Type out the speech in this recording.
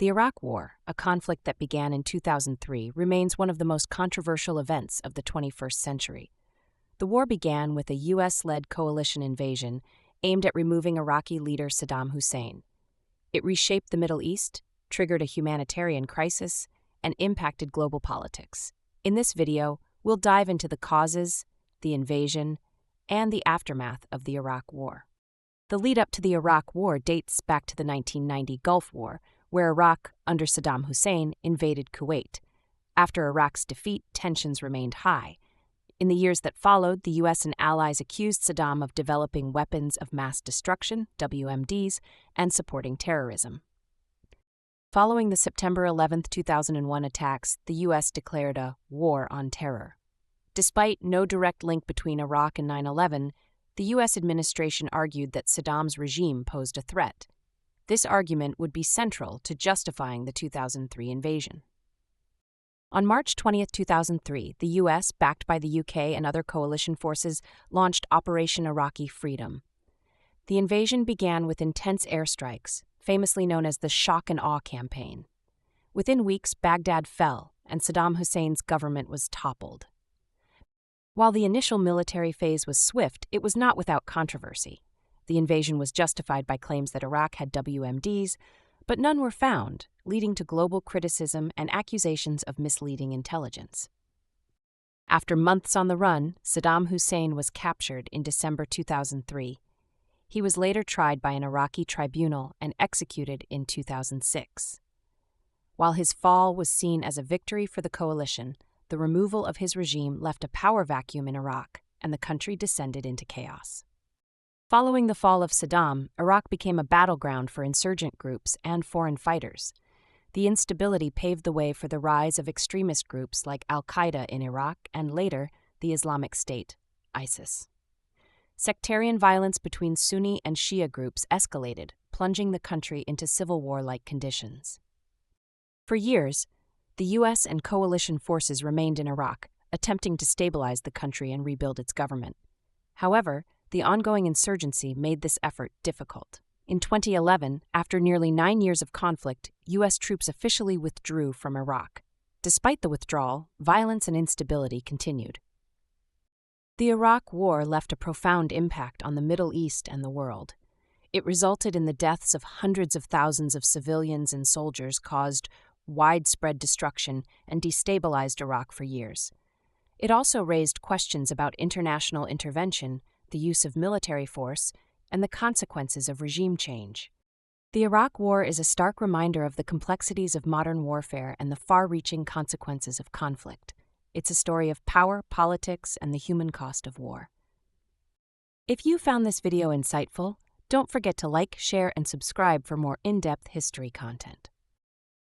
The Iraq War, a conflict that began in 2003, remains one of the most controversial events of the 21st century. The war began with a U.S.-led coalition invasion aimed at removing Iraqi leader Saddam Hussein. It reshaped the Middle East, triggered a humanitarian crisis, and impacted global politics. In this video, we'll dive into the causes, the invasion, and the aftermath of the Iraq War. The lead-up to the Iraq War dates back to the 1990 Gulf War, where Iraq, under Saddam Hussein, invaded Kuwait. After Iraq's defeat, tensions remained high. In the years that followed, the U.S. and allies accused Saddam of developing weapons of mass destruction, WMDs, and supporting terrorism. Following the September 11, 2001 attacks, the U.S. declared a war on terror. Despite no direct link between Iraq and 9/11, the U.S. administration argued that Saddam's regime posed a threat. This argument would be central to justifying the 2003 invasion. On March 20, 2003, the U.S., backed by the U.K. and other coalition forces, launched Operation Iraqi Freedom. The invasion began with intense airstrikes, famously known as the Shock and Awe campaign. Within weeks, Baghdad fell, and Saddam Hussein's government was toppled. While the initial military phase was swift, it was not without controversy. The invasion was justified by claims that Iraq had WMDs, but none were found, leading to global criticism and accusations of misleading intelligence. After months on the run, Saddam Hussein was captured in December 2003. He was later tried by an Iraqi tribunal and executed in 2006. While his fall was seen as a victory for the coalition, the removal of his regime left a power vacuum in Iraq, and the country descended into chaos. Following the fall of Saddam, Iraq became a battleground for insurgent groups and foreign fighters. The instability paved the way for the rise of extremist groups like al-Qaeda in Iraq and later, the Islamic State, ISIS. Sectarian violence between Sunni and Shia groups escalated, plunging the country into civil war-like conditions. For years, the U.S. and coalition forces remained in Iraq, attempting to stabilize the country and rebuild its government. However, the ongoing insurgency made this effort difficult. In 2011, after nearly 9 years of conflict, U.S. troops officially withdrew from Iraq. Despite the withdrawal, violence and instability continued. The Iraq War left a profound impact on the Middle East and the world. It resulted in the deaths of hundreds of thousands of civilians and soldiers, caused widespread destruction, and destabilized Iraq for years. It also raised questions about international intervention, the use of military force, and the consequences of regime change. The Iraq War is a stark reminder of the complexities of modern warfare and the far-reaching consequences of conflict. It's a story of power, politics, and the human cost of war. If you found this video insightful, don't forget to like, share, and subscribe for more in-depth history content.